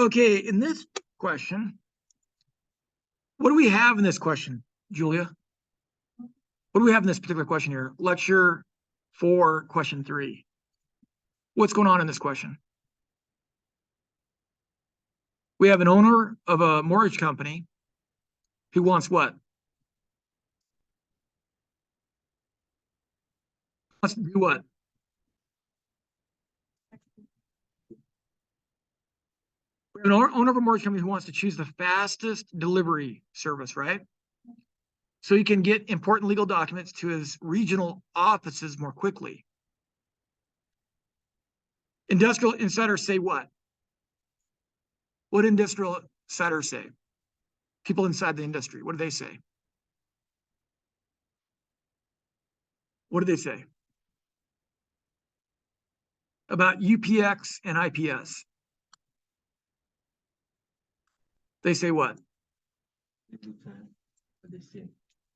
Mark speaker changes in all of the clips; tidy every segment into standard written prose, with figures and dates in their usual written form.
Speaker 1: Okay, in this question, what do we have in this question, Julia? What do we have in this particular question here? Lecture 4, question 3. What's going on in this question? We have an owner of a mortgage company who wants what? Wants to do what? We have an owner of a mortgage company who wants to choose the fastest delivery service, right? So he can get important legal documents to his regional offices more quickly. Industrial insiders say what? What industrial insiders say? People inside the industry, what do they say? What do they say about UPX and IPS? They say what?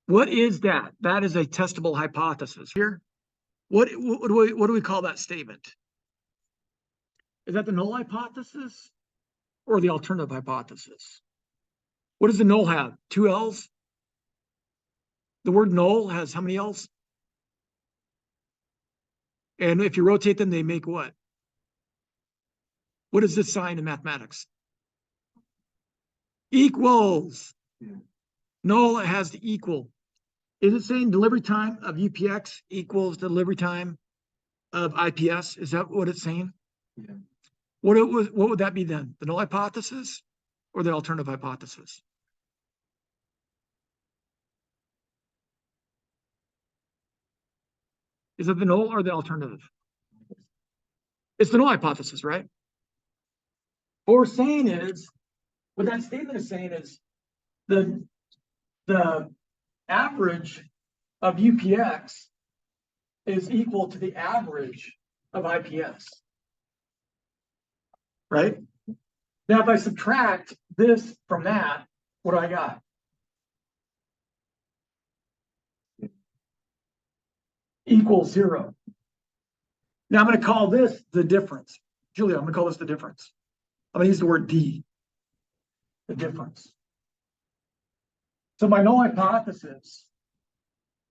Speaker 1: What is that? That is a testable hypothesis. Here, what do we call that statement? Is that the null hypothesis or the alternative hypothesis? What does the null have? 2 L's? The word null has how many L's? And if you rotate them, they make what? What is this sign in mathematics? Equals. Null has the equal. Is it saying delivery time of UPX equals delivery time of IPS? Is that what it's saying? Yeah. What would that be then? The null hypothesis or the alternative hypothesis? Is it the null or the alternative? It's the null hypothesis, right? What we're saying is, what that statement is saying is the average of UPX is equal to the average of IPS. Right? Now, if I subtract this from that, what do I got? Equals 0. Now I'm going to call this the difference. Julia, I'm going to call this the difference. I'm going to use the word D, the difference. So my null hypothesis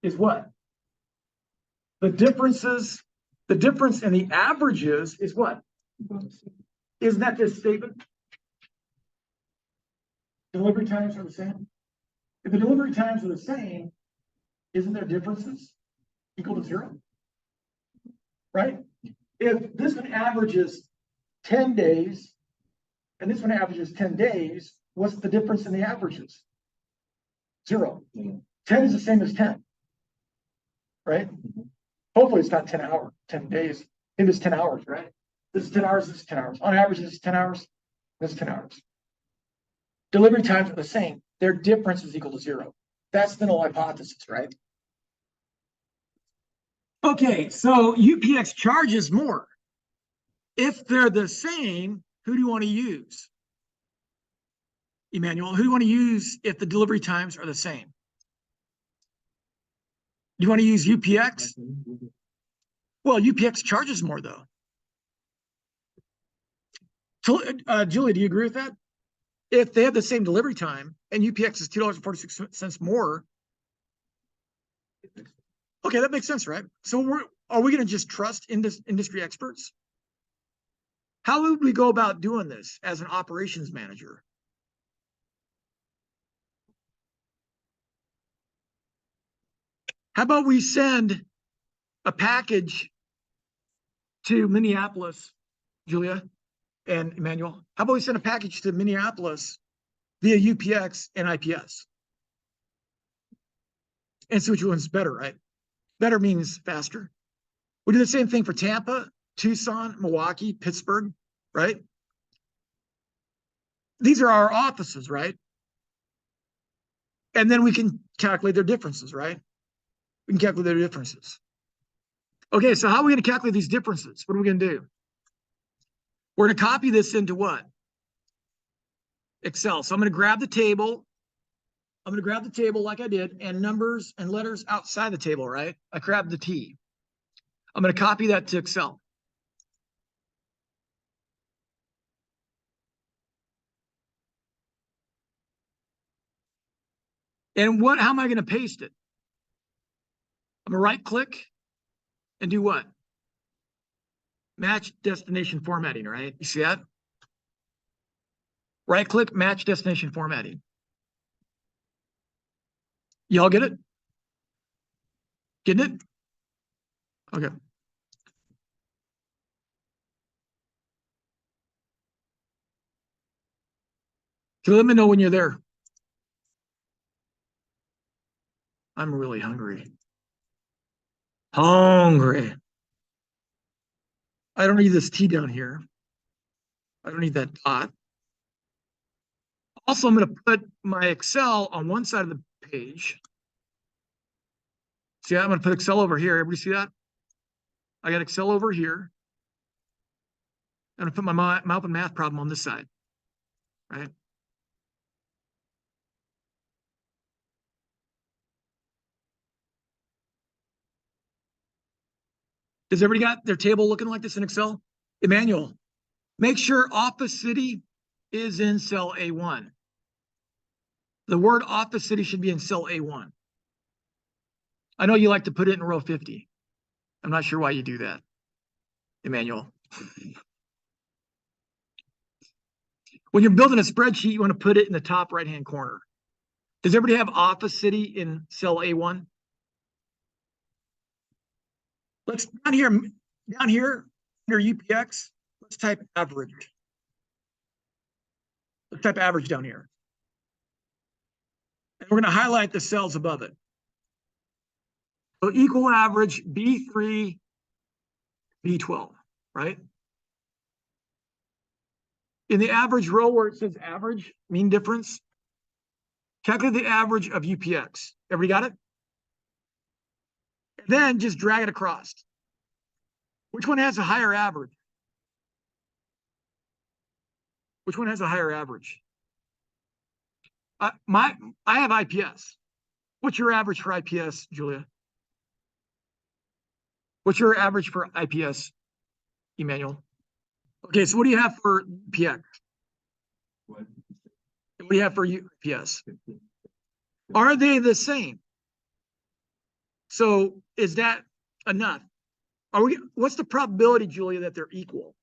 Speaker 1: is what? The difference in the averages is what? Isn't that this statement? Delivery times are the same. If the delivery times are the same, isn't there differences equal to 0? Right? If this one averages 10 days and this one averages 10 days, what's the difference in the averages? 0. 10 is the same as 10. Right? Hopefully it's not 10 days. Maybe it's 10 hours, right? This is 10 hours, this is 10 hours. On average, this is 10 hours, this is 10 hours. Delivery times are the same. Their difference is equal to 0. That's the null hypothesis, right? Okay, so UPX charges more. If they're the same, who do you want to use? Emmanuel, who do you want to use if the delivery times are the same? Do you want to use UPX? Well, UPX charges more, though. Julie, do you agree with that? If they have the same delivery time and UPX is $2.46 more, okay, that makes sense, right? So are we going to just trust industry experts? How would we go about doing this as an operations manager? How about we send a package to Minneapolis, Julia and Emmanuel? How about we send a package to Minneapolis via UPX and IPS? And see which one's better, right? Better means faster. We do the same thing for Tampa, Tucson, Milwaukee, Pittsburgh, right? These are our offices, right? And then we can calculate their differences, right? We can calculate their differences. Okay, so how are we going to calculate these differences? What are we going to do? We're going to copy this into what? Excel. So I'm going to grab the table. I'm going to grab the table like I did, and numbers and letters outside the table, right? I grabbed the T. I'm going to copy that to Excel. And how am I going to paste it? I'm going to right click and do what? Match destination formatting, right? You see that? Right click, match destination formatting. Y'all get it? Getting it? Okay. So let me know when you're there. I'm really hungry. Hungry. I don't need this T down here. I don't need that dot. Also, I'm going to put my Excel on one side of the page. See, I'm going to put Excel over here. Everybody see that? I got Excel over here. I'm going to put my mouth and math problem on this side, right? Does everybody got their table looking like this in Excel? Emmanuel, make sure Office City is in cell A1. The word Office City should be in cell A1. I know you like to put it in row 50. I'm not sure why you do that, Emmanuel. When you're building a spreadsheet, you want to put it in the top right-hand corner. Does everybody have Office City in cell A1? Let's down here under UPX, let's type average. Let's type average down here. And we're going to highlight the cells above it. So equal average B3, B12, right? In the average row where it says average, mean difference, calculate the average of UPX. Everybody got it? Then just drag it across. Which one has a higher average? Which one has a higher average? I have IPS. What's your average for IPS, Julia? What's your average for IPS, Emmanuel? Okay, so what do you have for UPX? What do you have for UPS? Are they the same? So is that enough? What's the probability, Julia, that they're equal?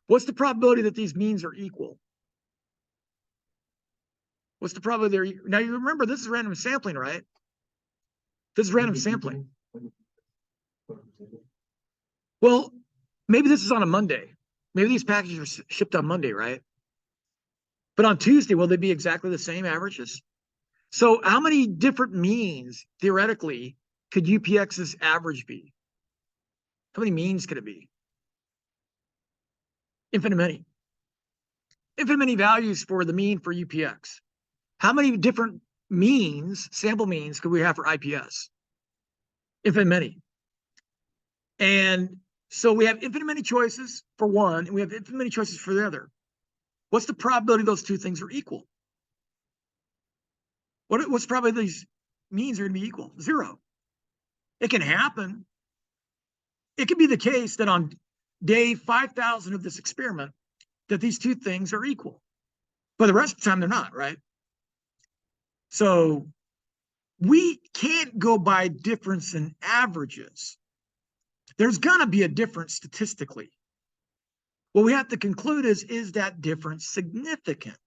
Speaker 1: What's the probability that these means are equal? What's the probability? Now you remember this is random sampling, right? This is random sampling. Well, maybe this is on a Monday. Maybe these packages are shipped on Monday, right? But on Tuesday, will they be exactly the same averages? So how many different means, theoretically, could UPX's average be? How many means could it be? Infinite many. Infinite many values for the mean for UPX. How many different means, sample means, could we have for IPS? Infinite many. And so we have infinite many choices for one, and we have infinite many choices for the other. What's the probability those two things are equal? What's the probability these means are going to be equal? 0. It can happen. It could be the case that on day 5,000 of this experiment, that these two things are equal. But the rest of the time, they're not, right? So we can't go by difference in averages. There's going to be a difference statistically. What we have to conclude is that difference significant?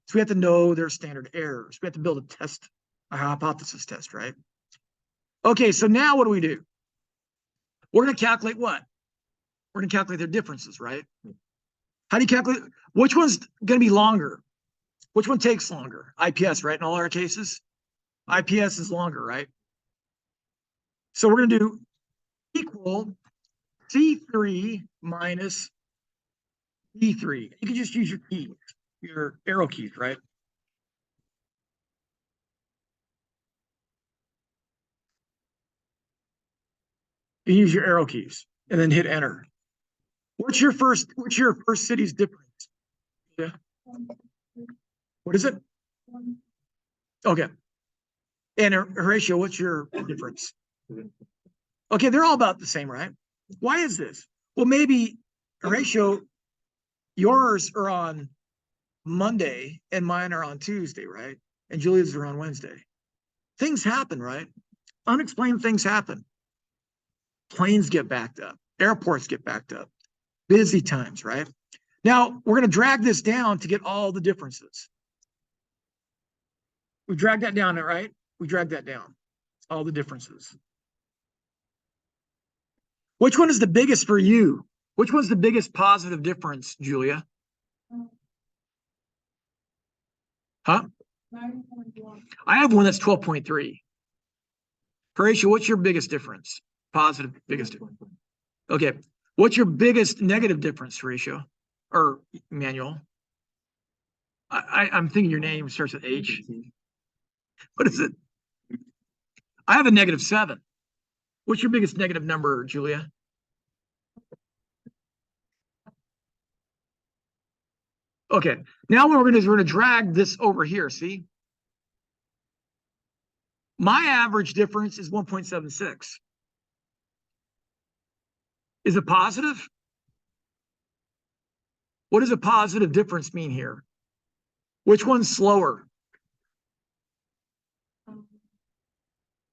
Speaker 1: So we have to know their standard errors. We have to build a test, a hypothesis test, right? Okay, so now what do? We're going to calculate what? We're going to calculate their differences, right? How do you calculate? Which one's going to be longer? Which one takes longer? IPS, right? In all our cases, IPS is longer, right? So we're going to do equal C3 minus D3. You can just use your keys, your arrow keys, right? You use your arrow keys and then hit enter. What's your first city's difference? Yeah. What is it? Okay. And Horatio, what's your difference? Okay, they're all about the same, right? Why is this? Well, maybe Horatio, yours are on Monday and mine are on Tuesday, right? And Julia's are on Wednesday. Things happen, right? Unexplained things happen. Planes get backed up. Airports get backed up. Busy times, right? Now, we're going to drag this down to get all the differences. We drag that down, right? We drag that down. All the differences. Which one is the biggest for you? Which one's the biggest positive difference, Julia? Huh? I have one that's 12.3. Horatio, what's your biggest difference? Positive, biggest difference. Okay. What's your biggest negative difference, Horatio? Or Emmanuel? I'm thinking your name starts with H. What is it? I have a -7. What's your biggest negative number, Julia? Okay. Now what we're going to do is we're going to drag this over here. See? My average difference is 1.76. Is it positive? What does a positive difference mean here? Which one's slower?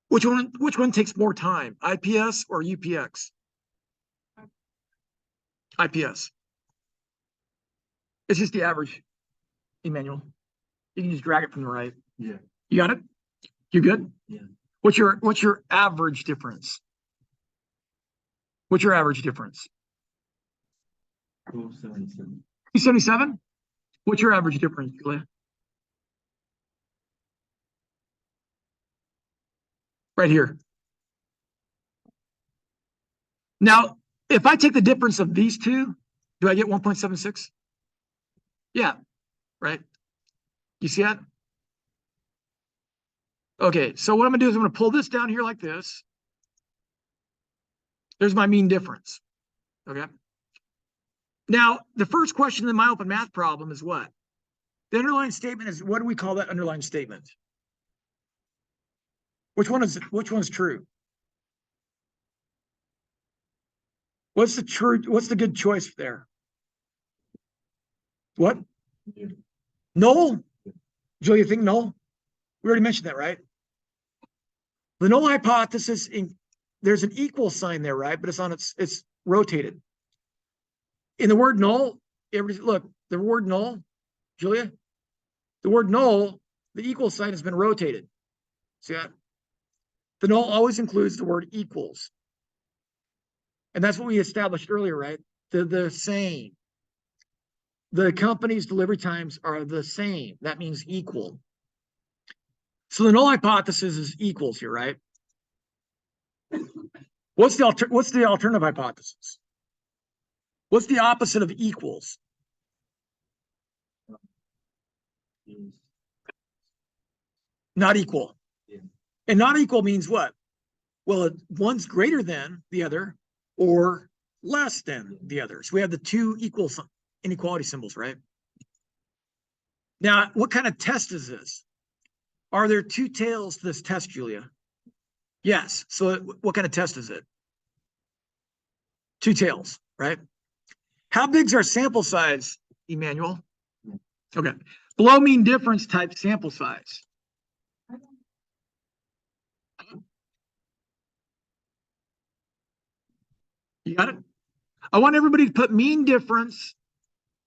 Speaker 1: Which one takes more time? IPS or UPX? IPS. It's just the average, Emmanuel. You can just drag it from the right.
Speaker 2: Yeah.
Speaker 1: You got it? You good?
Speaker 2: Yeah.
Speaker 1: What's your average difference? What's your average difference?
Speaker 2: 277.
Speaker 1: 277? What's your average difference, Julia? Right here. Now, if I take the difference of these two, do I get 1.76? Yeah, right. You see that? Okay, so what I'm gonna do is I'm gonna pull this down here like this. There's my mean difference. Okay. Now, the first question in my open math problem is what? The underlying statement is, what do we call that underlying statement? Which one's true? What's the good choice there? What?
Speaker 2: Yeah.
Speaker 1: Null? Julia, you think null? We already mentioned that, right? The null hypothesis, there's an equal sign there, right? But it's rotated. In the word null, look, the word null, Julia, the word null, the equal sign has been rotated. See that? The null always includes the word equals. And that's what we established earlier, right? The same. The company's delivery times are the same. That means equal. So the null hypothesis is equals here, right? What's the alternative hypothesis? What's the opposite of equals? Not equal.
Speaker 2: Yeah.
Speaker 1: And not equal means what? Well, one's greater than the other or less than the other. So we have the two equal inequality symbols, right? Now, what kind of test is this? Are there two tails to this test, Julia? Yes. So what kind of test is it? Two tails, right? How big's our sample size, Emmanuel? Okay. Below mean difference type sample size. You got it? I want everybody to put mean difference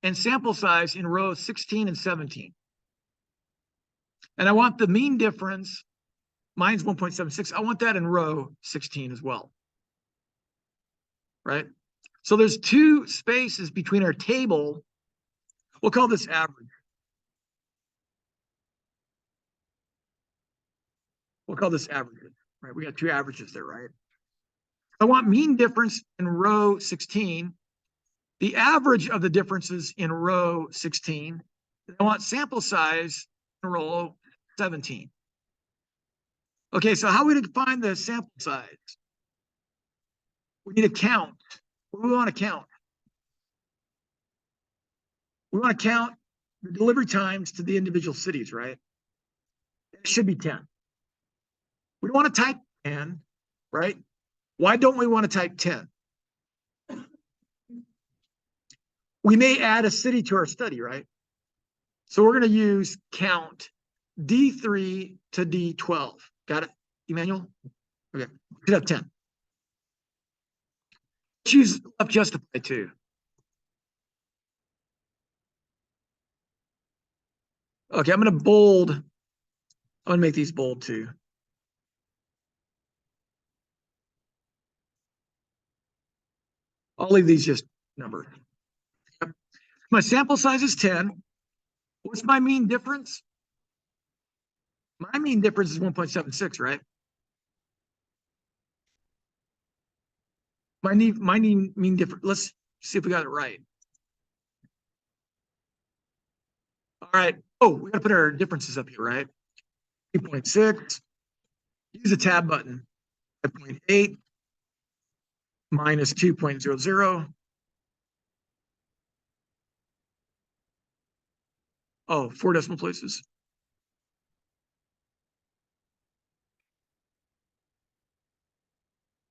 Speaker 1: and sample size in rows 16 and 17. And I want the mean difference, mine's 1.76. I want that in row 16 as well. Right? So there's two spaces between our table. We'll call this average. We'll call this average. Right? We got two averages there, right? I want mean difference in row 16. The average of the differences in row 16. I want sample size in row 17. Okay, so how we define the sample size? We need to count. What do we want to count? We want to count the delivery times to the individual cities, right? It should be 10. We don't want to type 10, right? Why don't we want to type 10? We may add a city to our study, right? So we're going to use count D3 to D12. Got it, Emmanuel? Okay, should have 10. Choose left justify too. Okay, I'm going to bold. I'm going to make these bold too. I'll leave these just numbered. Yep. My sample size is 10. What's my mean difference? My mean difference is 1.76, right? My mean difference. Let's see if we got it right. All right. Oh, we got to put our differences up here, right? 2.6. Use the tab button. 5.8 minus 2.00. Oh, 4 decimal places.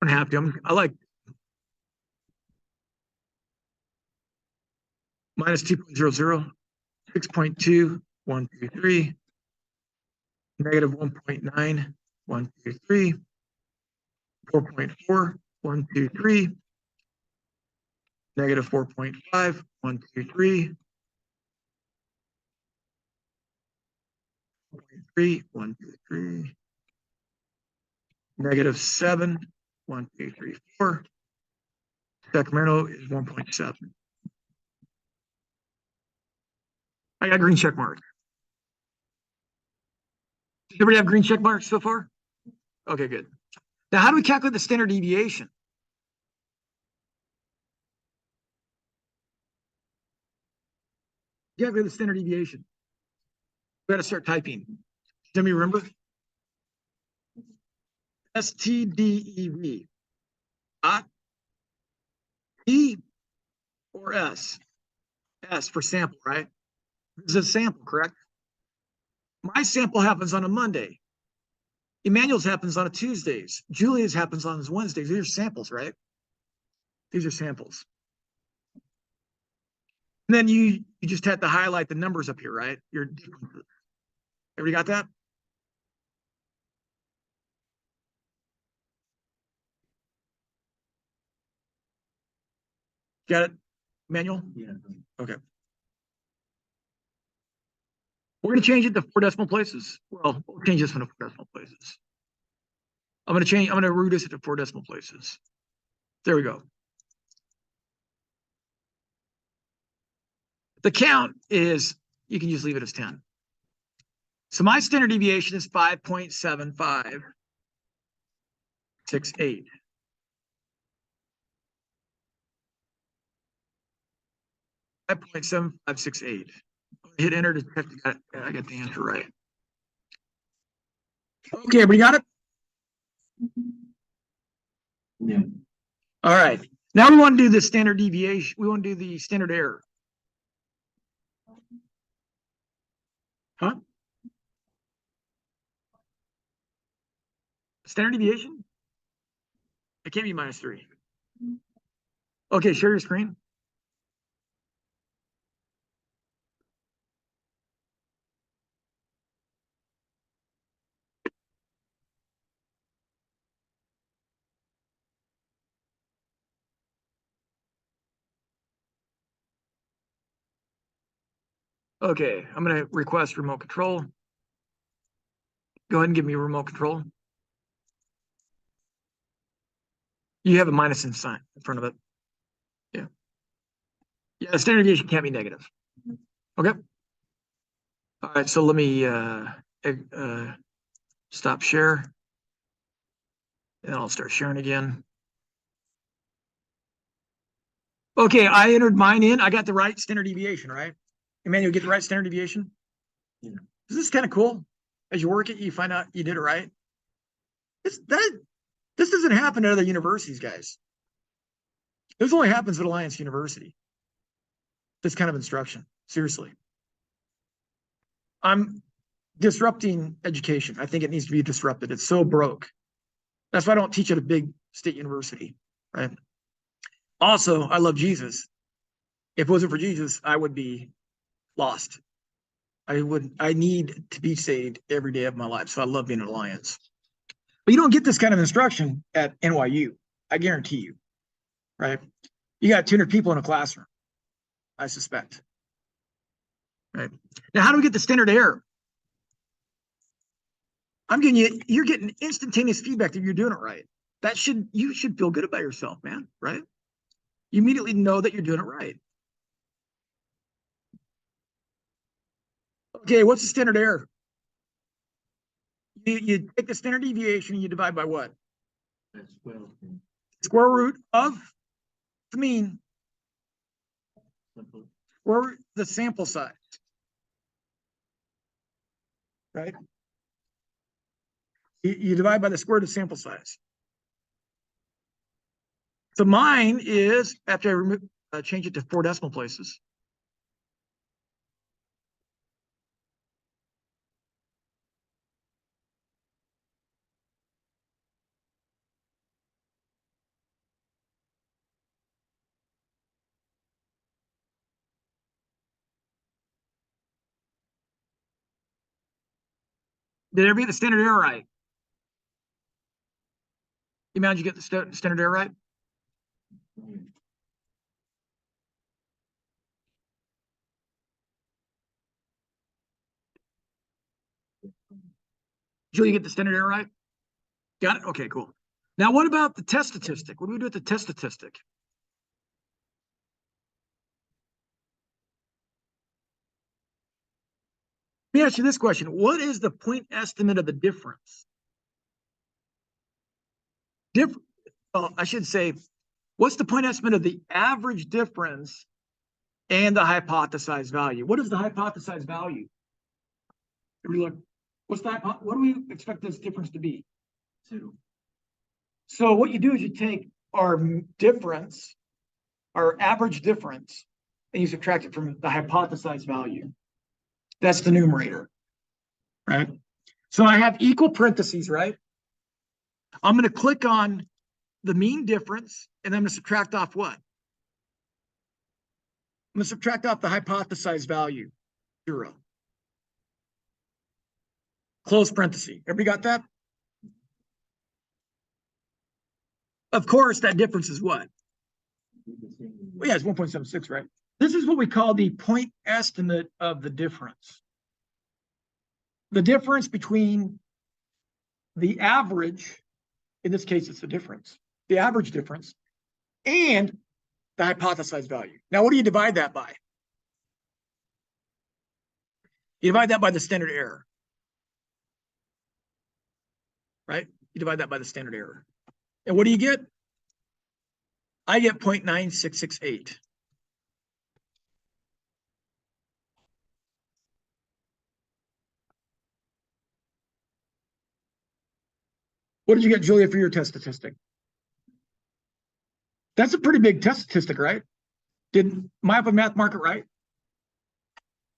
Speaker 1: I don't have to. I like minus 2.00, 6.2123, negative 1.9, 123, 4.4, 123, negative 4.5, 123, 3, 123, negative 7, 1, 2, 3, 4. Sacramento is 1.7. I got green check mark. Does everybody have green check marks so far? Okay, good. Now, how do we calculate the standard deviation? Calculate the standard deviation. We got to start typing. Does me remember? STDEV. E or S? S for sample, right? This is a sample, correct? My sample happens on a Monday. Emmanuel's happens on a Tuesdays. Julia's happens on Wednesdays. These are samples, right? These are samples. And then you just had to highlight the numbers up here, right? Your differences. Everybody got that? Got it, Emmanuel?
Speaker 2: Yeah.
Speaker 1: Okay. We're going to change it to 4 decimal places. Well, we'll change this one to 4 decimal places. I'm going to reduce it to 4 decimal places. There we go. The count is, you can just leave it as 10. So my standard deviation is 5.7568. 5.7568. Hit enter to check. I got the answer right. Okay, everybody got it?
Speaker 2: Yeah.
Speaker 1: All right. Now we want to do the standard deviation. We want to do the standard error. Huh? Standard deviation? It can't be -3. Okay, share your screen. Okay, I'm going to request remote control. Go ahead and give me remote control. You have a minus in sign in front of it. Yeah. Yeah, standard deviation can't be negative. Okay. All right, so let me stop share. And I'll start sharing again. Okay, I entered mine in. I got the right standard deviation, right? Emmanuel, get the right standard deviation?
Speaker 2: Yeah.
Speaker 1: This is kind of cool. As you work it, you find out you did it right. This doesn't happen at other universities, guys. This only happens at Alliance University. This kind of instruction. Seriously. I'm disrupting education. I think it needs to be disrupted. It's so broke. That's why I don't teach at a big state university, right? Also, I love Jesus. If it wasn't for Jesus, I would be lost. I need to be saved every day of my life. So I love being in Alliance. But you don't get this kind of instruction at NYU. I guarantee you, right? You got 200 people in a classroom, I suspect. Right. Now, how do we get the standard error? You're getting instantaneous feedback that you're doing it right. You should feel good about yourself, man, right? You immediately know that you're doing it right. Okay, what's the standard error? You take the standard deviation and you divide by what? Square root of the mean, or the sample size, right? You divide by the square root of sample size. So mine is, after I remove, change it to 4 decimal places. Did everybody get the standard error right? You imagine you get the standard error right? Julie, you get the standard error right? Got it? Okay, cool. Now, what about the test statistic? What do we do with the test statistic? Let me ask you this question. What is the point estimate of the difference? I should say, what's the point estimate of the average difference and the hypothesized value? What is the hypothesized value? Look, what do we expect this difference to be? 2. So what you do is you take our difference, our average difference, and you subtract it from the hypothesized value. That's the numerator, right? So I have equal parentheses, right? I'm going to click on the mean difference, and I'm going to subtract off what? I'm going to subtract off the hypothesized value, 0. Close parenthesis. Everybody got that? Of course, that difference is what? Well, yeah, it's 1.76, right? This is what we call the point estimate of the difference. The difference between the average, in this case, it's the difference, the average difference, and the hypothesized value. Now, what do you divide that by? You divide that by the standard error, right? You divide that by the standard error. And what do you get? I get 0.9668. What did you get, Julia, for your test statistic? That's a pretty big test statistic, right? Did my math mark it right?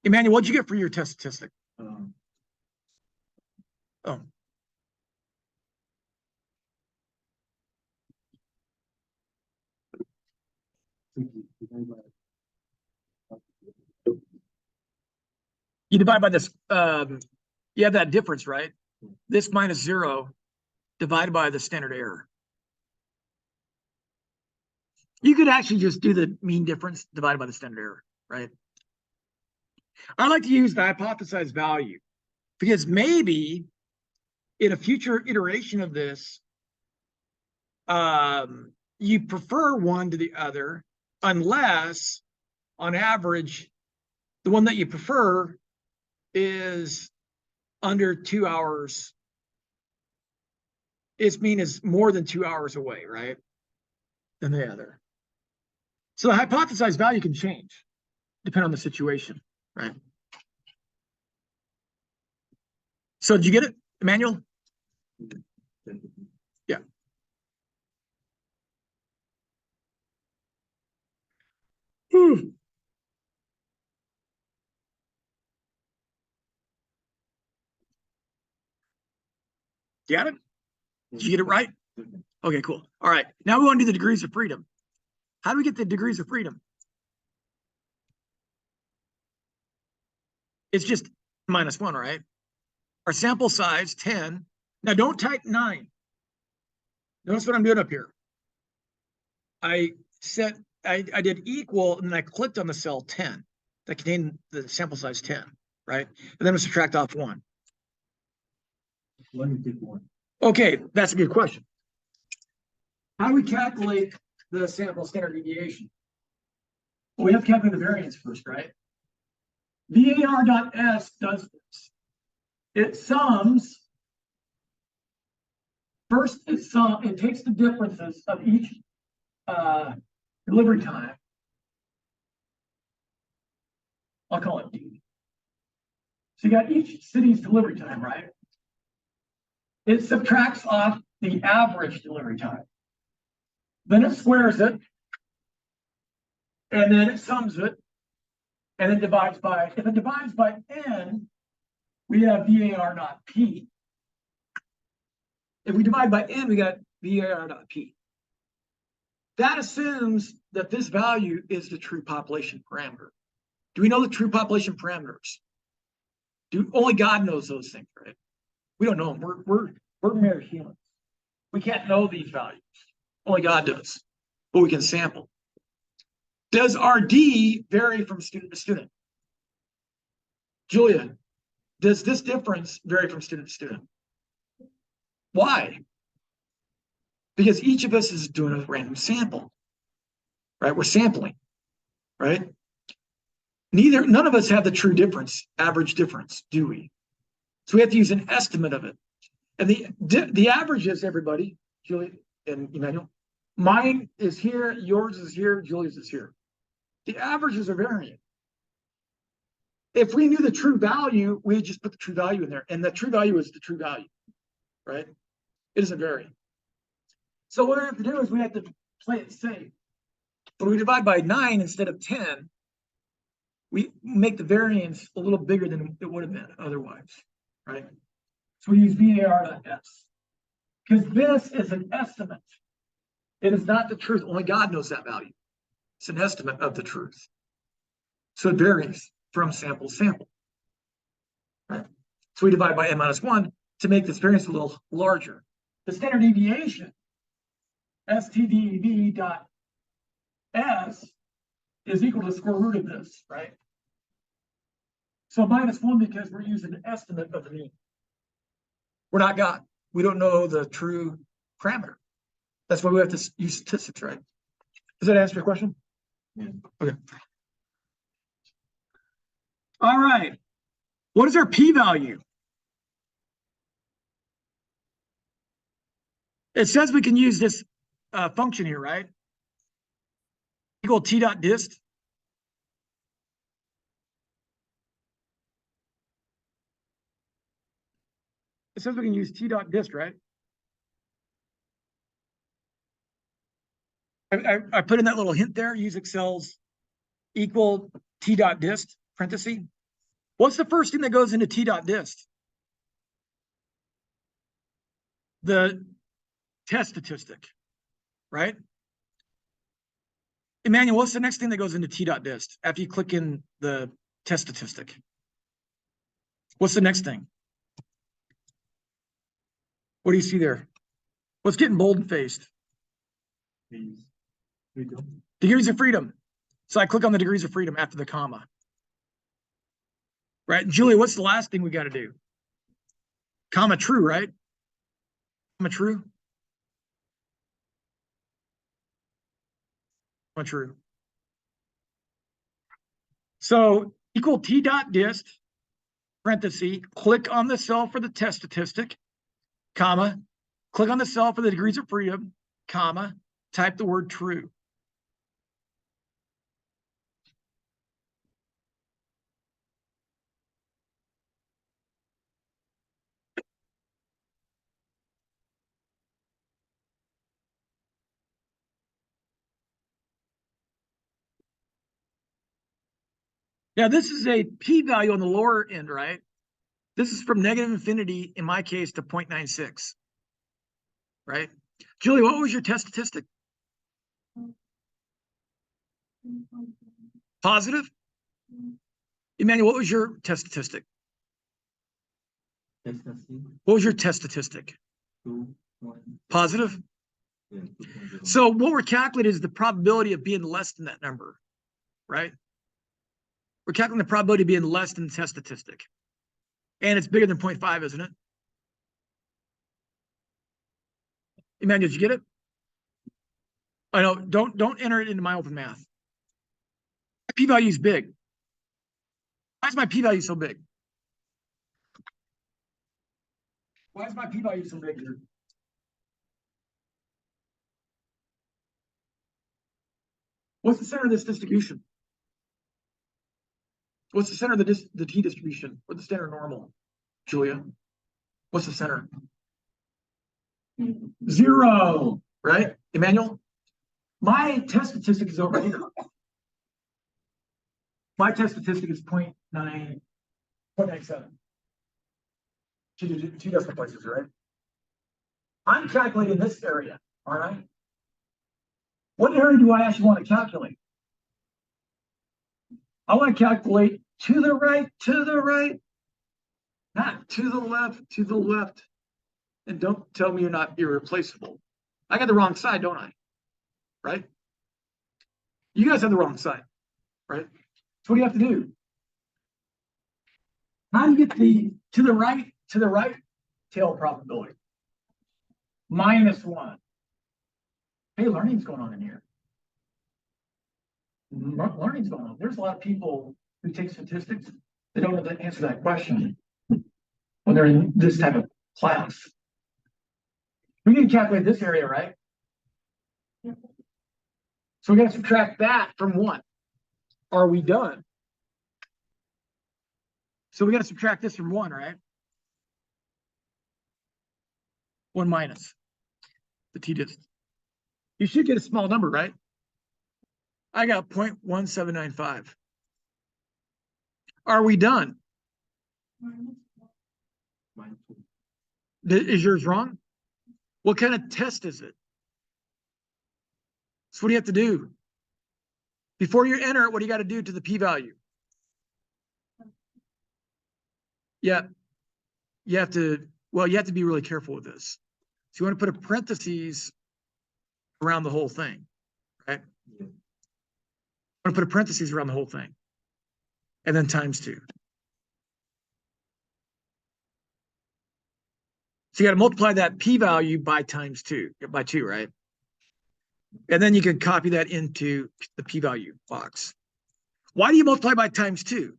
Speaker 1: Emmanuel, what'd you get for your test statistic? Oh. You divide by this, you have that difference, right? This minus 0 divided by the standard error. You could actually just do the mean difference divided by the standard error, right? I like to use the hypothesized value because maybe in a future iteration of this, you prefer one to the other unless, on average, the one that you prefer is under 2 hours. Its mean is more than 2 hours away, right? Than the other. So the hypothesized value can change depending on the situation, right? So did you get it, Emmanuel? Yeah. Got it? Did you get it right? Okay, cool. All right. Now we want to do the degrees of freedom. How do we get the degrees of freedom? It's just -1, right? Our sample size, 10. Now don't type 9. Notice what I'm doing up here. I did equal, and then I clicked on the cell 10 that contained the sample size 10, right? And then I subtract off 1.
Speaker 2: Let me pick one.
Speaker 1: Okay, that's a good question. How do we calculate the sample standard deviation? Well, we have to calculate the variance first, right? VAR.S does this. It sums. First, it takes the differences of each delivery time. I'll call it D. So you got each city's delivery time, right? It subtracts off the average delivery time. Then it squares it. And then it sums it. And then divides by, if it divides by N, we have VAR not P. If we divide by N, we got VAR not P. That assumes that this value is the true population parameter. Do we know the true population parameters? Only God knows those things, right? We don't know them. We're mere humans. We can't know these values. Only God does. But we can sample. Does RD vary from student to student? Julia, does this difference vary from student to student? Why? Because each of us is doing a random sample, right? We're sampling, right? None of us have the true difference, average difference, do we? So we have to use an estimate of it. And the averages, everybody, Julia and Emmanuel, mine is here, yours is here, Julia's is here. The averages are varying. If we knew the true value, we would just put the true value in there. And the true value is the true value, right? It doesn't vary. So what we have to do is we have to play it safe. When we divide by 9 instead of 10, we make the variance a little bigger than it would have been otherwise, right? So we use VAR.S. Because this is an estimate. It is not the truth. Only God knows that value. It's an estimate of the truth. So it varies from sample to sample. Right? So we divide by N-1 to make this variance a little larger. The standard deviation, STDV.S, is equal to the square root of this, right? So -1 because we're using an estimate of the mean. We're not God. We don't know the true parameter. That's why we have to use statistics, right? Does that answer your question?
Speaker 2: Yeah.
Speaker 1: Okay. All right. What is our p-value? It says we can use this function here, right? Equal t.dist. It says we can use t.dist, right? I put in that little hint there, use Excel's equal t.dist, parenthesis. What's the first thing that goes into t.dist? The test statistic, right? Emmanuel, what's the next thing that goes into t.dist after you click in the test statistic? What's the next thing? What do you see there? What's getting bold and faced? Degrees of freedom. So I click on the degrees of freedom after the comma. Right? Julia, what's the last thing we got to do? Comma true, right? Comma true. Comma true. So equal t.dist, parenthesis, click on the cell for the test statistic, comma, click on the cell for the degrees of freedom, comma, type the word true. Now, this is a p-value on the lower end, right? This is from negative infinity, in my case, to 0.96, right? Julie, what was your test statistic? Positive? Emmanuel, what was your test statistic? What was your test statistic?
Speaker 2: 2, 1.
Speaker 1: Positive?
Speaker 2: Yeah, 2.0.
Speaker 1: So what we're calculating is the probability of being less than that number, right? We're calculating the probability of being less than the test statistic. And it's bigger than 0.5, isn't it? Emmanuel, did you get it? I know, don't enter it into my open math. My p-value is big. Why is my p-value so big? Why is my p-value so big here? What's the center of this distribution? What's the center of the t distribution? What's the center normal? Julia, what's the center? 0, right? Emmanuel? My test statistic is over here. My test statistic is 0.97. Two decimal places, right? I'm calculating this area, all right? What area do I actually want to calculate? I want to calculate to the right, not to the left. And don't tell me you're not irreplaceable. I got the wrong side, don't I? Right? You guys have the wrong side, right? So what do you have to do? How do you get the to the right tail probability? -1. Hey, learning's going on in here. Learning's going on. There's a lot of people who take statistics. They don't know how to answer that question when they're in this type of class. We need to calculate this area, right? So we got to subtract that from 1. Are we done? So we got to subtract this from 1, right? 1 minus the t distance. You should get a small number, right? I got 0.1795. Are we done? Is yours wrong? What kind of test is it? So what do you have to do? Before you enter it, what do you got to do to the p-value? Yeah, you have to be really careful with this. So you want to put a parentheses around the whole thing, right?
Speaker 2: Yeah.
Speaker 1: I want to put a parentheses around the whole thing. And then times 2. So you got to multiply that p-value by times 2, by 2, right? And then you can copy that into the p-value box. Why do you multiply by times 2?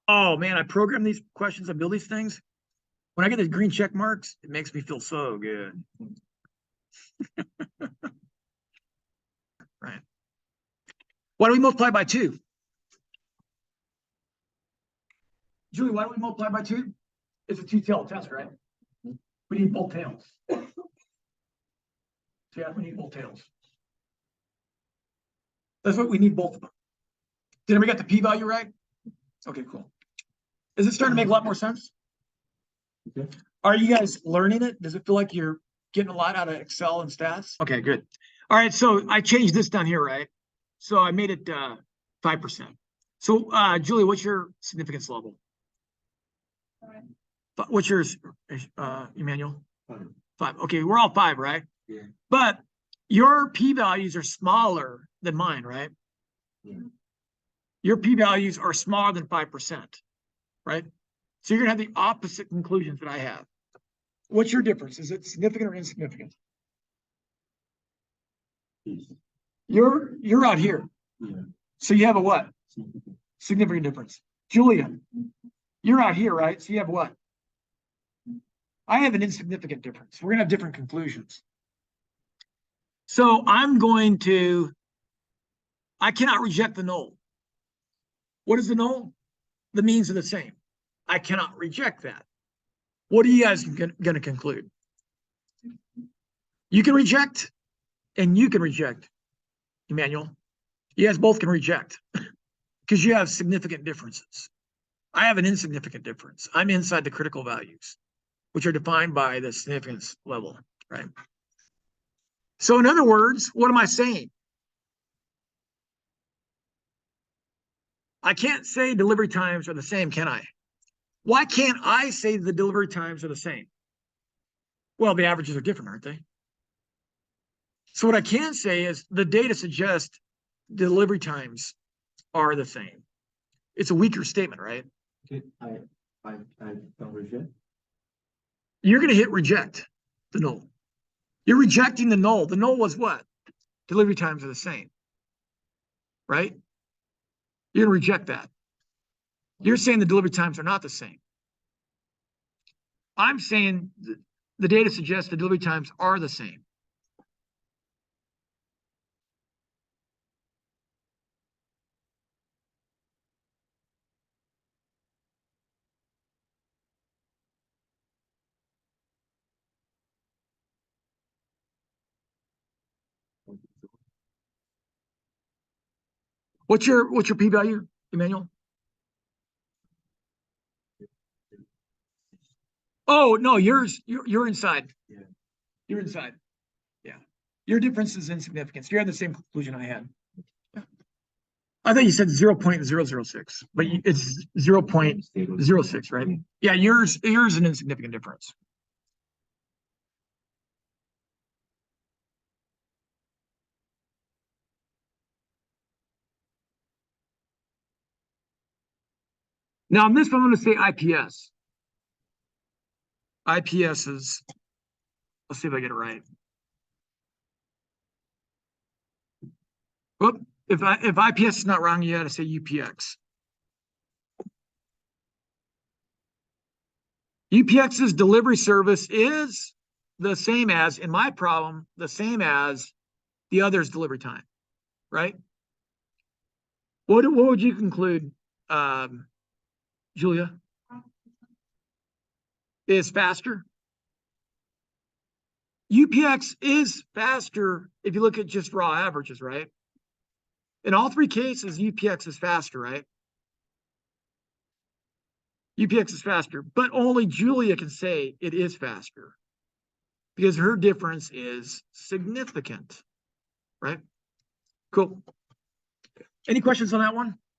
Speaker 1: Oh man, I program these questions, I build these things. When I get the green check marks, it makes me feel so good. Right. Why do we multiply by 2? Julie, why do we multiply by 2? It's a 2-tailed test, right? We need both tails. So yeah, we need both tails. That's what we need, both of them. Did we get the p-value right? Okay, cool. Is it starting to make a lot more sense?
Speaker 2: Okay.
Speaker 1: Are you guys learning it? Does it feel like you're getting a lot out of Excel and stats? Okay, good. All right, so I changed this down here, right? So I made it 5%. So Julie, what's your significance level? 5. What's yours, Emmanuel?
Speaker 2: 5.
Speaker 1: 5. Okay, we're all 5, right?
Speaker 2: Yeah.
Speaker 1: But your p-values are smaller than mine, right?
Speaker 2: Yeah.
Speaker 1: Your p-values are smaller than 5%, right? So you're gonna have the opposite conclusions that I have. What's your difference? Is it significant or insignificant? You're out here.
Speaker 2: Yeah.
Speaker 1: So you have a what? Significant difference. Julia, you're out here, right? So you have what? I have an insignificant difference. We're gonna have different conclusions. So I cannot reject the null. What is the null? The means are the same. I cannot reject that. What are you guys going to conclude? You can reject and you can reject, Emmanuel. You guys both can reject because you have significant differences. I have an insignificant difference. I'm inside the critical values, which are defined by the significance level, right? So in other words, what am I saying? I can't say delivery times are the same, can I? Why can't I say the delivery times are the same? Well, the averages are different, aren't they? So what I can say is the data suggests delivery times are the same. It's a weaker statement, right?
Speaker 2: Okay, I don't reject.
Speaker 1: You're going to hit reject the null. You're rejecting the null. The null was what? Delivery times are the same, right? You're going to reject that. You're saying the delivery times are not the same. I'm saying the data suggests the delivery times are the same. What's your p-value, Emmanuel? Oh no, yours. You're inside.
Speaker 2: Yeah.
Speaker 1: You're inside. Yeah. Your difference is insignificant. You're at the same conclusion I had. Yeah. I thought you said 0.006, but it's 0.06, right? Yeah, yours an insignificant difference. Now, on this one, I'm going to say IPS. IPS is, let's see if I get it right. Whoop, if IPS is not wrong, you got to say UPX. UPX's delivery service is the same as, in my problem, the same as the other's delivery time, right? What would you conclude, Julia? Is faster? UPX is faster if you look at just raw averages, right? In all three cases, UPX is faster, right? UPX is faster, but only Julia can say it is faster because her difference is significant, right? Cool. Any questions on that one?